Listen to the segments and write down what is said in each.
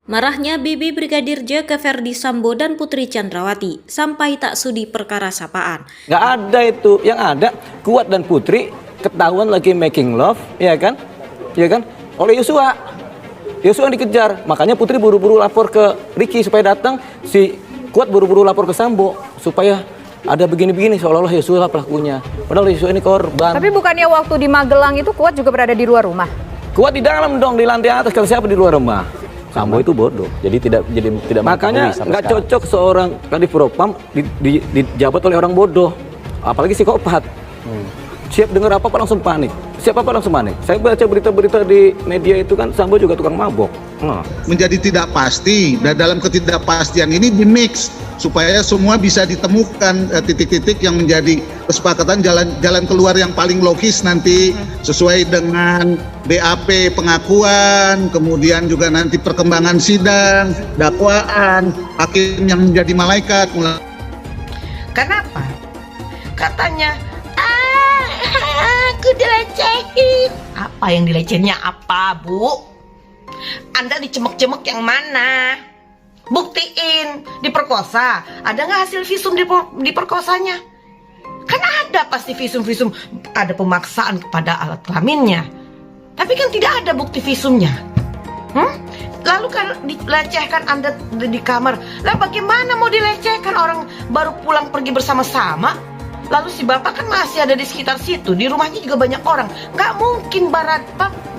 Marahnya Bibi Brigadir J ke Ferdi Sambo dan Putri Chandrawati sampai tak sudi perkara sapaan. Nggak ada itu, yang ada Kuat dan Putri ketahuan lagi making love, ya kan? Oleh Yosua. Yosua yang dikejar, makanya Putri buru-buru lapor ke Ricky supaya datang, si Kuat buru-buru lapor ke Sambo supaya ada begini-begini seolah-olah Yosua pelakunya. Padahal Yosua ini korban. Tapi bukannya waktu di Magelang itu Kuat juga berada di luar rumah? Kuat di dalam dong, di lantai atas. Kalau siapa di luar rumah? Sambo itu bodoh, jadi tidak makanya nggak cocok seorang Kadif Propam dijabat oleh orang bodoh, apalagi psikopat. Siap dengar apa-apa langsung panik. Siapa apa langsung panik. Saya baca berita-berita di media itu kan Sambo juga tukang mabok. Menjadi tidak pasti, dan dalam ketidakpastian ini dimix supaya semua bisa ditemukan titik-titik yang menjadi kesepakatan jalan keluar yang paling logis nanti sesuai dengan BAP pengakuan, kemudian juga nanti perkembangan sidang, dakwaan, hakim yang menjadi malaikat. Kenapa? Katanya aku dilecehin. Apa yang dilecehinnya apa, Bu? Anda dicemek-cemek yang mana? Buktiin diperkosa. Ada nggak hasil visum diperkosanya? Kan ada pasti visum-visum, ada pemaksaan kepada alat kelaminnya. Tapi kan tidak ada bukti visumnya. Lalu kan dilecehkan Anda di kamar. Lah bagaimana mau dilecehkan, orang baru pulang pergi bersama-sama? Lalu si bapak kan masih ada di sekitar situ, di rumahnya juga banyak orang. Nggak mungkin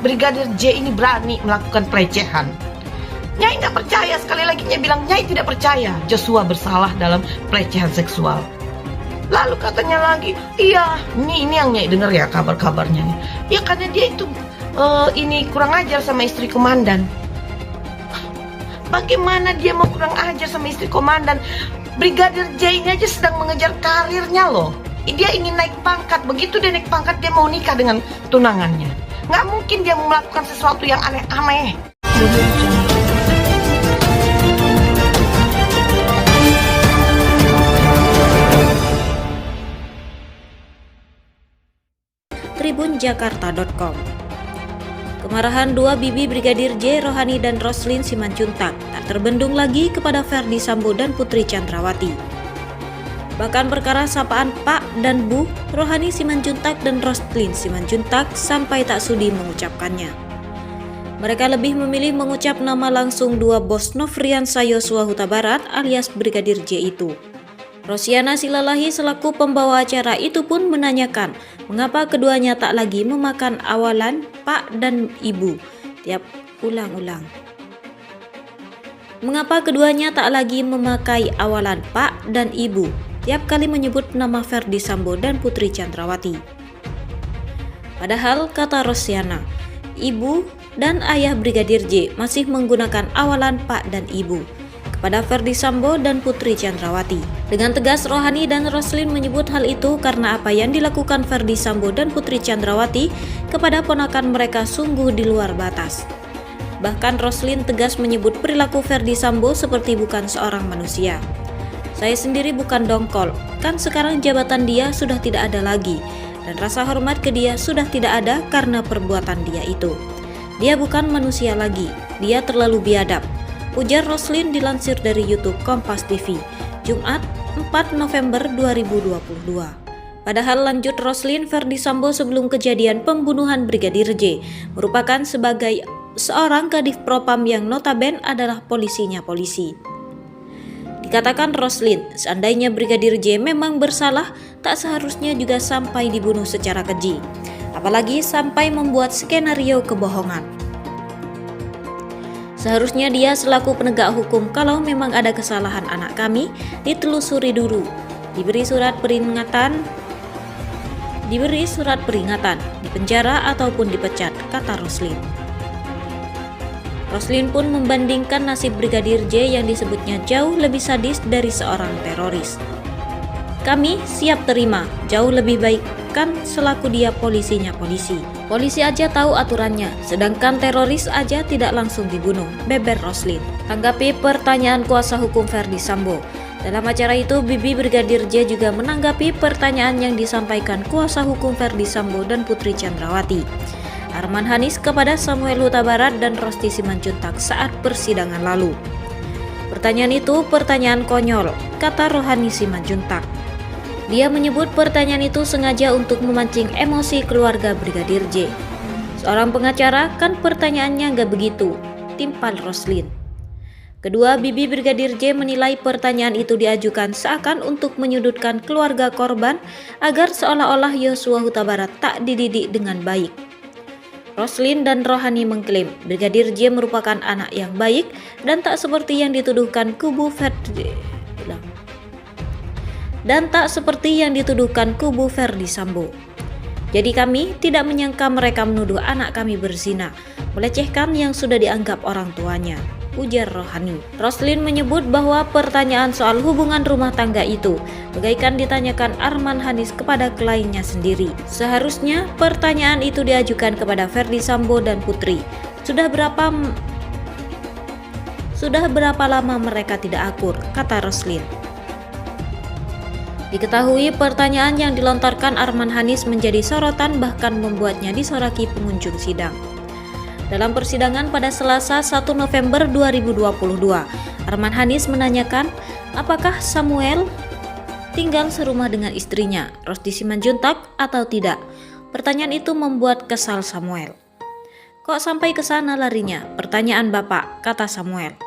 Brigadir J ini berani melakukan pelecehan. Nyai nggak percaya, sekali lagi Nyai bilang Nyai tidak percaya Joshua bersalah dalam pelecehan seksual. Lalu katanya lagi, iya, ini yang Nyai dengar ya kabar-kabarnya nih. Ya karena dia itu ini kurang ajar sama istri komandan. Bagaimana dia mau kurang ajar sama istri komandan? Brigadir J ini aja sedang mengejar karirnya loh. Dia ingin naik pangkat. Begitu dia naik pangkat, dia mau nikah dengan tunangannya. Nggak mungkin dia melakukan sesuatu yang aneh-aneh. Tribunjakarta.com. Kemarahan dua Bibi Brigadir J, Rohani dan Roslin Simanjuntak tak terbendung lagi kepada Ferdi Sambo dan Putri Chandrawati. Bahkan perkara sapaan Pak dan Bu, Rohani Simanjuntak dan Roslin Simanjuntak sampai tak sudi mengucapkannya. Mereka lebih memilih mengucap nama langsung dua bos Nofriansah Yosua Huta Barat alias Brigadir J itu. Rosiana Silalahi selaku pembawa acara itu pun menanyakan mengapa keduanya tak lagi memakan awalan Pak dan Ibu tiap ulang-ulang. Mengapa keduanya tak lagi memakai awalan Pak dan Ibu tiap kali menyebut nama Ferdi Sambo dan Putri Chandrawati. Padahal kata Rosiana, Ibu dan ayah Brigadir J masih menggunakan awalan Pak dan Ibu pada Ferdi Sambo dan Putri Chandrawati. Dengan tegas Rohani dan Roslin menyebut hal itu karena apa yang dilakukan Ferdi Sambo dan Putri Chandrawati kepada ponakan mereka sungguh di luar batas. Bahkan Roslin tegas menyebut perilaku Ferdi Sambo seperti bukan seorang manusia. Saya sendiri bukan dongkol, kan sekarang jabatan dia sudah tidak ada lagi dan rasa hormat ke dia sudah tidak ada karena perbuatan dia itu. Dia bukan manusia lagi, dia terlalu biadab, ujar Roslin dilansir dari YouTube Kompas TV, Jumat 4 November 2022. Padahal lanjut Roslin, Ferdi Sambo sebelum kejadian pembunuhan Brigadir J merupakan sebagai seorang Kadif Propam yang notaben adalah polisinya polisi. Dikatakan Roslin, seandainya Brigadir J memang bersalah, tak seharusnya juga sampai dibunuh secara keji, apalagi sampai membuat skenario kebohongan. Seharusnya dia selaku penegak hukum kalau memang ada kesalahan anak kami, ditelusuri dulu, diberi surat peringatan, dipenjara ataupun dipecat, kata Roslin. Roslin pun membandingkan nasib Brigadir J yang disebutnya jauh lebih sadis dari seorang teroris. Kami siap terima, jauh lebih baik kan selaku dia polisinya polisi. Polisi aja tahu aturannya, sedangkan teroris aja tidak langsung dibunuh, beber Roslin. Tanggapi pertanyaan kuasa hukum Ferdi Sambo. Dalam acara itu, Bibi Brigadir J juga menanggapi pertanyaan yang disampaikan kuasa hukum Ferdi Sambo dan Putri Chandrawati. Arman Hanis kepada Samuel Huta Barat dan Rosti Simanjuntak saat persidangan lalu. Pertanyaan itu pertanyaan konyol, kata Rohani Simanjuntak. Dia menyebut pertanyaan itu sengaja untuk memancing emosi keluarga Brigadir J. Seorang pengacara kan pertanyaannya nggak begitu, timpal Roslin. Kedua bibi Brigadir J menilai pertanyaan itu diajukan seakan untuk menyudutkan keluarga korban agar seolah-olah Yosua Huta Barat tak dididik dengan baik. Roslin dan Rohani mengklaim Brigadir J merupakan anak yang baik dan tak seperti yang dituduhkan kubu Ferdi Sambo. Jadi kami tidak menyangka mereka menuduh anak kami berzina, melecehkan yang sudah dianggap orang tuanya, ujar Rohani. Roslin menyebut bahwa pertanyaan soal hubungan rumah tangga itu bagaikan ditanyakan Arman Hanis kepada kliennya sendiri. Seharusnya pertanyaan itu diajukan kepada Ferdi Sambo dan Putri. Sudah berapa lama mereka tidak akur, kata Roslin. Diketahui pertanyaan yang dilontarkan Arman Hanis menjadi sorotan bahkan membuatnya disoraki pengunjung sidang. Dalam persidangan pada Selasa 1 November 2022, Arman Hanis menanyakan apakah Samuel tinggal serumah dengan istrinya, Rosti Simanjuntak, atau tidak. Pertanyaan itu membuat kesal Samuel. Kok sampai ke sana larinya? Pertanyaan Bapak, kata Samuel.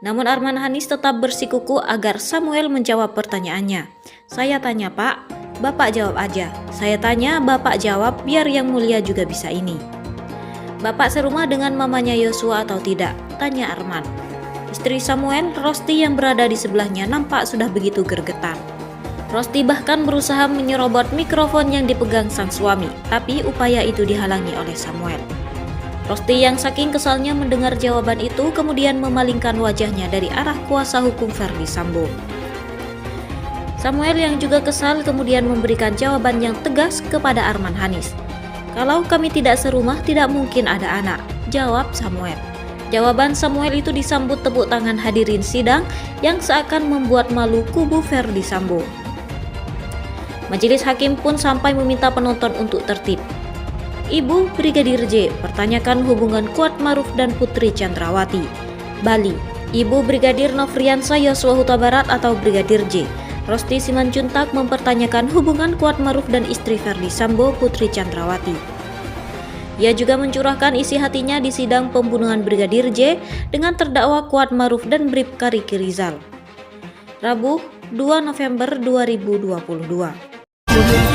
Namun Arman Hanis tetap bersikuku agar Samuel menjawab pertanyaannya. Saya tanya Pak, Bapak jawab aja. Saya tanya, Bapak jawab, biar yang mulia juga bisa ini. Bapak serumah dengan mamanya Yosua atau tidak? Tanya Arman. Istri Samuel, Rosti yang berada di sebelahnya nampak sudah begitu gregetan. Rosti bahkan berusaha menyerobot mikrofon yang dipegang sang suami, tapi upaya itu dihalangi oleh Samuel. Rosti yang saking kesalnya mendengar jawaban itu kemudian memalingkan wajahnya dari arah kuasa hukum Ferdi Sambo. Samuel yang juga kesal kemudian memberikan jawaban yang tegas kepada Arman Hanis. Kalau kami tidak serumah tidak mungkin ada anak, jawab Samuel. Jawaban Samuel itu disambut tepuk tangan hadirin sidang yang seakan membuat malu kubu Ferdi Sambo. Majelis hakim pun sampai meminta penonton untuk tertib. Ibu Brigadir J pertanyakan hubungan Kuat Maruf dan Putri Chandrawati. Bali, Ibu Brigadir Nofriansah Yosua Huta Barat atau Brigadir J, Rosti Simanjuntak mempertanyakan hubungan Kuat Maruf dan istri Ferdi Sambo, Putri Chandrawati. Ia juga mencurahkan isi hatinya di sidang pembunuhan Brigadir J dengan terdakwa Kuat Maruf dan Bribka Riki Rizal. Rabu, 2 November 2022.